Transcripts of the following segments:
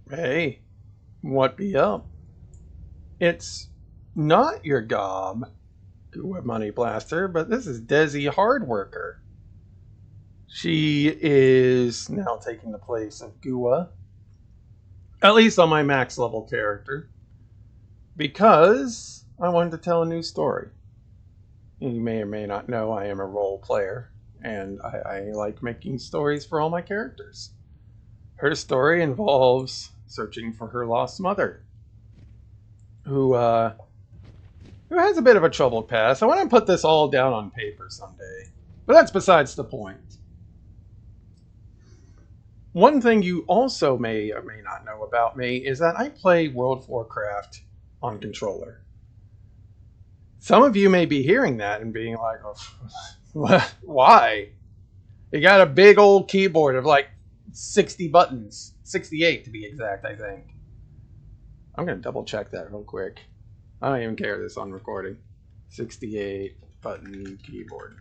Hey, what be up? It's not your gob, Gua Money Blaster, but this is Desi Hardworker. She is now taking the place of Gua, at least on my max level character, because I wanted to tell a new story. You may or may not know I am a role player, and I like making stories for all my characters. Her story involves searching for her lost mother, who who has a bit of a troubled past. I want to put this all down on paper someday, but that's besides the point. One thing you also may or may not know about me is that I play World of Warcraft on controller. Some of you may be hearing that and being like, oh, why? You got a big old keyboard of like 60 buttons, 68 to be exact, I think. I'm going to double check that real quick. I don't even care this on recording. 68 button keyboard.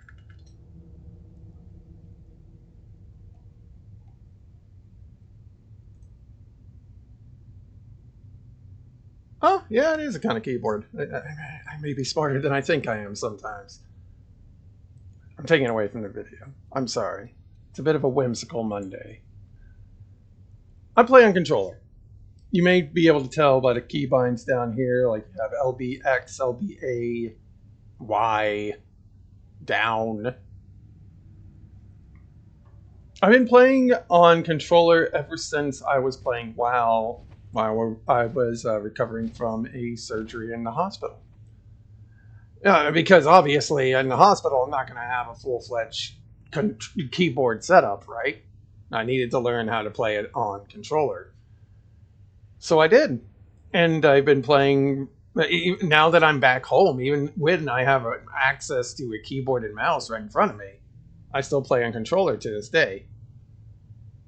Oh, yeah, it is a kind of keyboard. I may be smarter than I think I am sometimes. I'm taking it away from the video. I'm sorry. It's a bit of a whimsical Monday. I play on controller. You may be able to tell by the keybinds down here, like you have LBX, LBA, Y, down. I've been playing on controller ever since I was playing WoW while I was recovering from a surgery in the hospital. Because obviously in the hospital, I'm not going to have a full-fledged keyboard setup, right? I needed to learn how to play it on controller. So I did. And I've been playing, now that I'm back home, even when I have access to a keyboard and mouse right in front of me, I still play on controller to this day.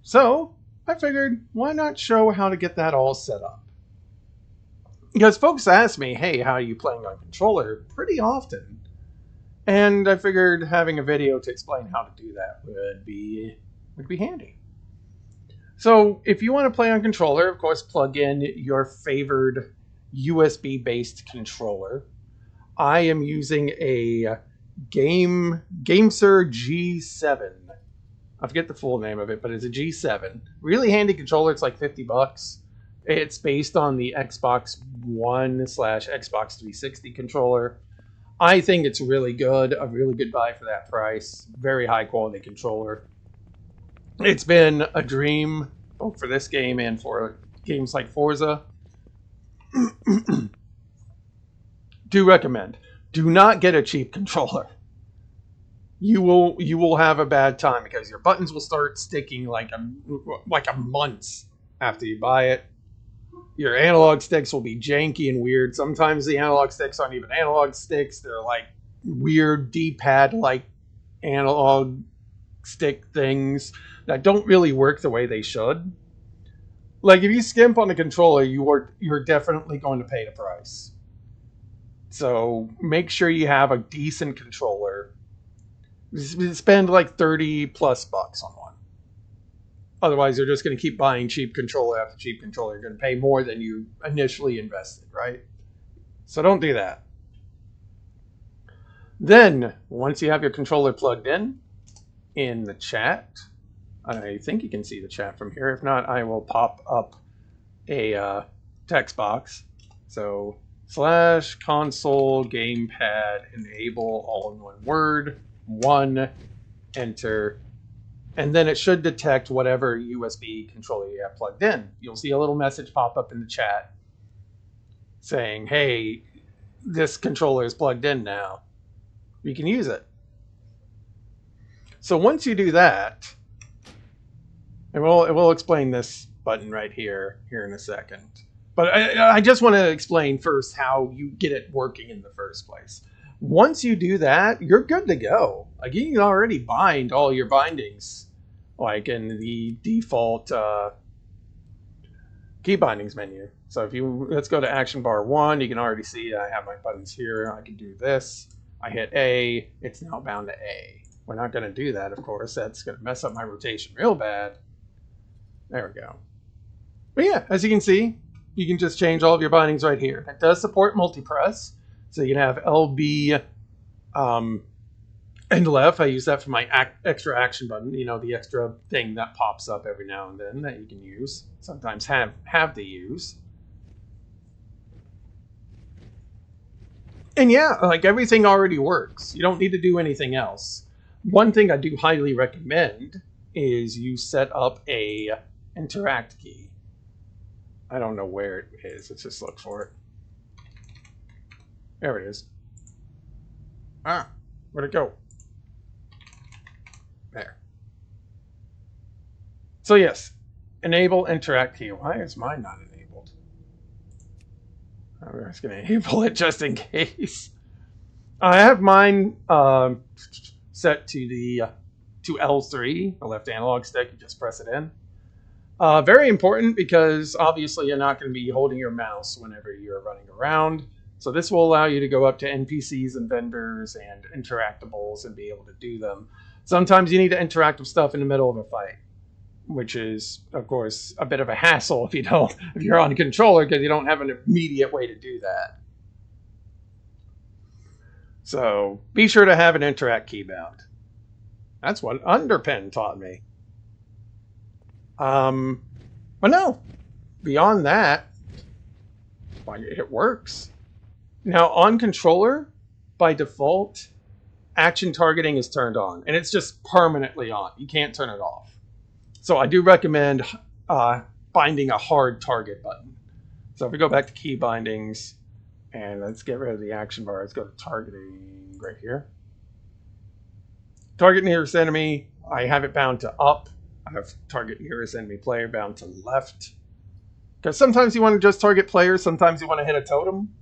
So I figured, why not show how to get that all set up? Because folks ask me, hey, how are you playing on controller pretty often. And I figured having a video to explain how to do that would be handy. So if you want to play on controller, of course, plug in your favored USB-based controller. I am using a GameSir G7. I forget the full name of it, but it's a G7. Really handy controller. It's like $50. It's based on the Xbox One/Xbox 360 controller. I think it's really good. A really good buy for that price. Very high quality controller. It's been a dream both for this game and for games like Forza. Do recommend. Do not get a cheap controller. You will have a bad time because your buttons will start sticking like a month after you buy it. Your analog sticks will be janky and weird. Sometimes the analog sticks aren't even analog sticks. They're like weird D-pad like analog stick things that don't really work the way they should. Like if you skimp on the controller, you're definitely going to pay the price. So make sure you have a decent controller. Spend like 30 plus bucks on one. Otherwise, you're just going to keep buying cheap controller after cheap controller. You're going to pay more than you initially invested, right? So don't do that. Then, once you have your controller plugged in the chat, I think you can see the chat from here. If not, I will pop up a text box. So /console gamepad enable all in one word, 1, enter, and then it should detect whatever USB controller you have plugged in. You'll see a little message pop up in the chat saying, hey, this controller is plugged in now. You can use it. So once you do that, and we'll explain this button right here in a second. But I just want to explain first how you get it working in the first place. Once you do that, you're good to go. Like you can already bind all your bindings, like in the default key bindings menu. So if let's go to action bar 1, you can already see I have my buttons here. I can do this. I hit A, it's now bound to A. We're not going to do that, of course. That's going to mess up my rotation real bad. There we go. But yeah, as you can see, you can just change all of your bindings right here. It does support multi-press, so you can have LB and left. I use that for my extra action button, you know, the extra thing that pops up every now and then that you can use. Sometimes have to use. And yeah, like everything already works. You don't need to do anything else. One thing I do highly recommend is you set up a interact key. I don't know where it is. Let's just look for it. There it is. Ah, where'd it go? There. So yes, enable interact key. Why is mine not enabled? I'm just going to enable it just in case. I have mine set to the to L3, the left analog stick. You just press it in. Very important because obviously you're not going to be holding your mouse whenever you're running around. So this will allow you to go up to NPCs and vendors and interactables and be able to do them. Sometimes you need to interact with stuff in the middle of a fight, which is, of course, a bit of a hassle if you're on a controller because you don't have an immediate way to do that. So be sure to have an interact key bound. That's what Underpin taught me. But no, beyond that, it works. Now on controller, by default, action targeting is turned on, and it's just permanently on. You can't turn it off. So I do recommend binding a hard target button. So if we go back to key bindings, and let's get rid of the action bar. Let's go to targeting right here. Target nearest enemy, I have it bound to up. I have target nearest enemy player bound to left. Because sometimes you want to just target players, sometimes you want to hit a totem.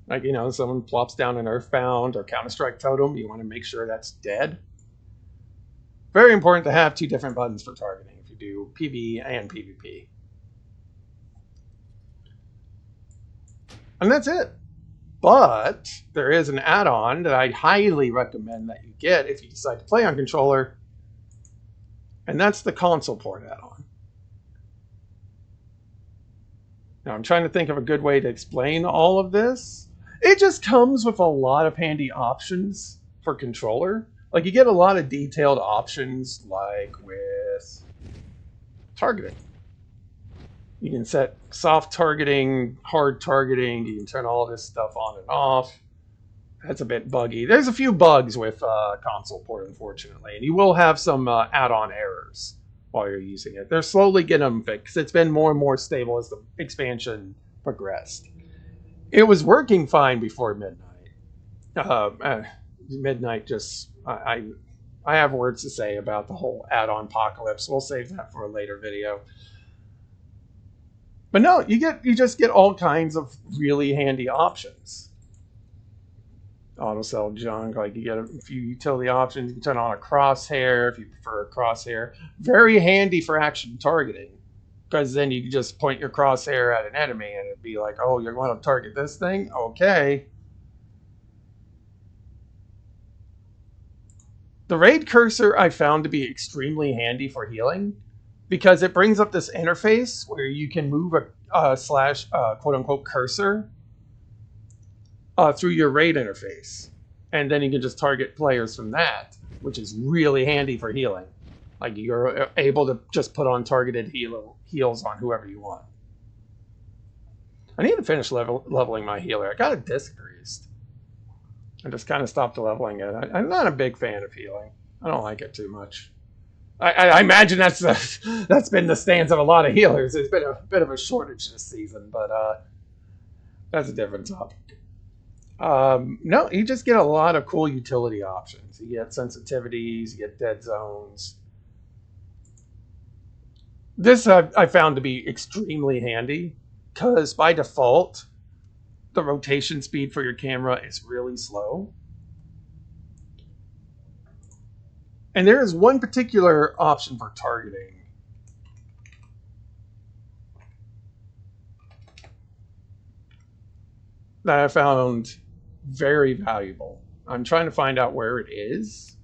Like, you know, someone plops down an Earthbound or Counter-Strike totem, you want to make sure that's dead. Very important to have two different buttons for targeting if you do PvE and PvP. And that's it. But there is an add-on that I highly recommend that you get if you decide to play on controller, and that's the console port add-on. Now I'm trying to think of a good way to explain all of this. It just comes with a lot of handy options for controller. Like you get a lot of detailed options like with targeting. You can set soft targeting, hard targeting. You can turn all this stuff on and off. That's a bit buggy. There's a few bugs with console port, unfortunately, and you will have some add-on errors while you're using it. They're slowly getting them fixed. It's been more and more stable as the expansion progressed. It was working fine before midnight. Midnight just... I have words to say about the whole add-on apocalypse. We'll save that for a later video. But no, you just get all kinds of really handy options. Auto sell junk, like you get a few utility options. You can turn on a crosshair if you prefer a crosshair. Very handy for action targeting, because then you can just point your crosshair at an enemy and it'd be like, oh, you're going to target this thing? Okay. The raid cursor I found to be extremely handy for healing, because it brings up this interface where you can move a slash quote-unquote cursor through your raid interface. And then you can just target players from that, which is really handy for healing. Like you're able to just put on targeted heals on whoever you want. I need to finish leveling my healer. I got a disc greased. I just kind of stopped leveling it. I'm not a big fan of healing. I don't like it too much. I imagine that's been the stance of a lot of healers. There's been a bit of a shortage this season, but that's a different topic. No, you just get a lot of cool utility options. You get sensitivities, you get dead zones. This I found to be extremely handy, because by default, the rotation speed for your camera is really slow. And there is one particular option for targeting that I found very valuable. I'm trying to find out where it is.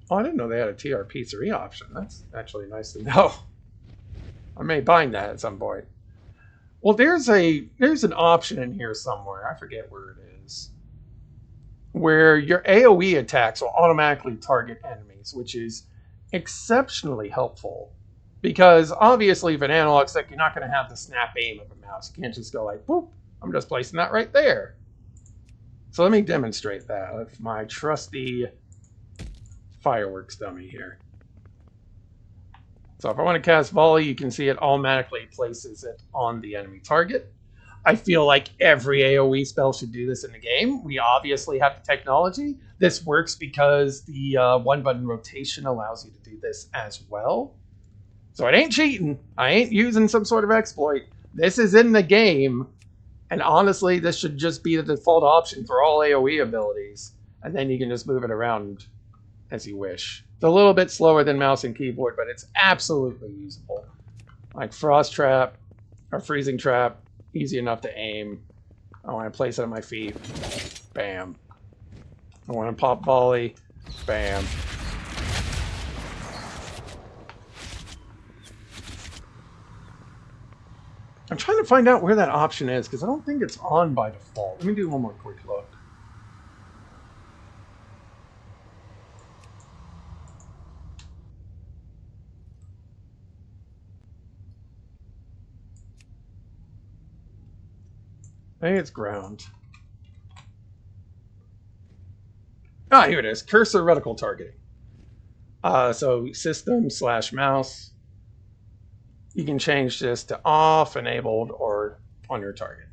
Oh, I didn't know they had a TRP3 option. That's actually nice to know. I may bind that at some point. Well, there's an option in here somewhere. I forget where it is. Where your AoE attacks will automatically target enemies, which is exceptionally helpful. Because obviously, if an analog stick, you're not going to have the snap aim of a mouse. You can't just go like, whoop, I'm just placing that right there. So let me demonstrate that with my trusty fireworks dummy here. So if I want to cast volley, you can see it automatically places it on the enemy target. I feel like every AoE spell should do this in the game. We obviously have the technology. This works because the one-button rotation allows you to do this as well. So it ain't cheating. I ain't using some sort of exploit. This is in the game. And honestly, this should just be the default option for all AoE abilities. And then you can just move it around as you wish. It's a little bit slower than mouse and keyboard, but it's absolutely usable. Like Frost Trap or Freezing Trap, easy enough to aim. I want to place it at my feet. Bam. I want to pop volley. Bam. I'm trying to find out where that option is, because I don't think it's on by default. Let me do one more quick look. Maybe it's ground. Ah, here it is. Cursor reticle targeting. So system/mouse. You can change this to off, enabled, or on your target.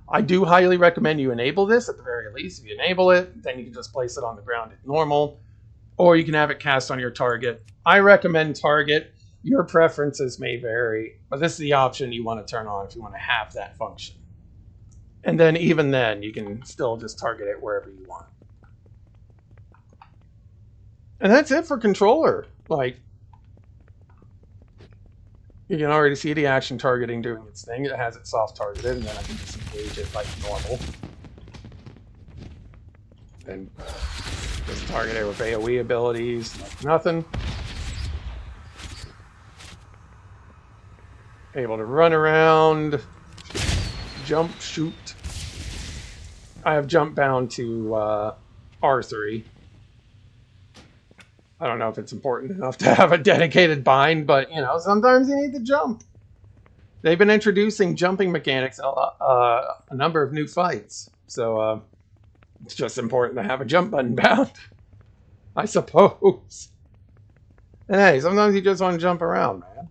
I do highly recommend you enable this at the very least. If you enable it, then you can just place it on the ground at normal, or you can have it cast on your target. I recommend target. Your preferences may vary, but this is the option you want to turn on if you want to have that function. And then even then, you can still just target it wherever you want. And that's it for controller. Like, you can already see the action targeting doing its thing. It has it soft targeted, and then I can just engage it like normal. Then just target it with AoE abilities, like nothing. Able to run around, jump, shoot. I have jump bound to R3. I don't know if it's important enough to have a dedicated bind, but, you know, sometimes you need to jump. They've been introducing jumping mechanics a number of new fights. So it's just important to have a jump button bound, I suppose. And hey, sometimes you just want to jump around, man.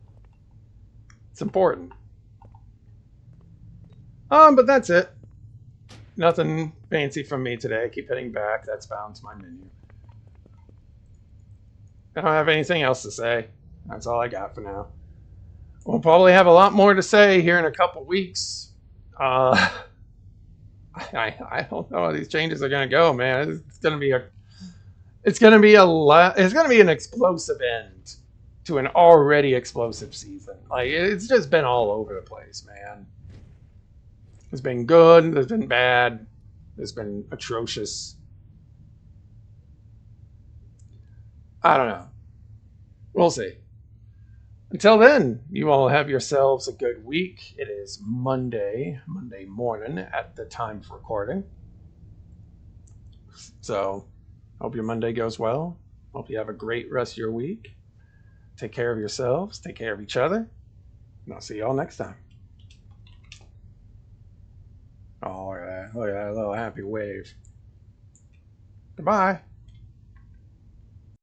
It's important. But that's it. Nothing fancy from me today. I keep hitting back. That's bound to my menu. I don't have anything else to say. That's all I got for now. We'll probably have a lot more to say here in a couple weeks. I don't know how these changes are gonna go, man. It's gonna be an explosive end to an already explosive season. Like, it's just been all over the place, man. There's been good, there's been bad, there's been atrocious. I don't know. We'll see. Until then, you all have yourselves a good week. It is Monday morning at the time of recording. So, hope your Monday goes well. Hope you have a great rest of your week. Take care of yourselves, take care of each other, and I'll see you all next time. Oh, look at that little happy wave. Goodbye.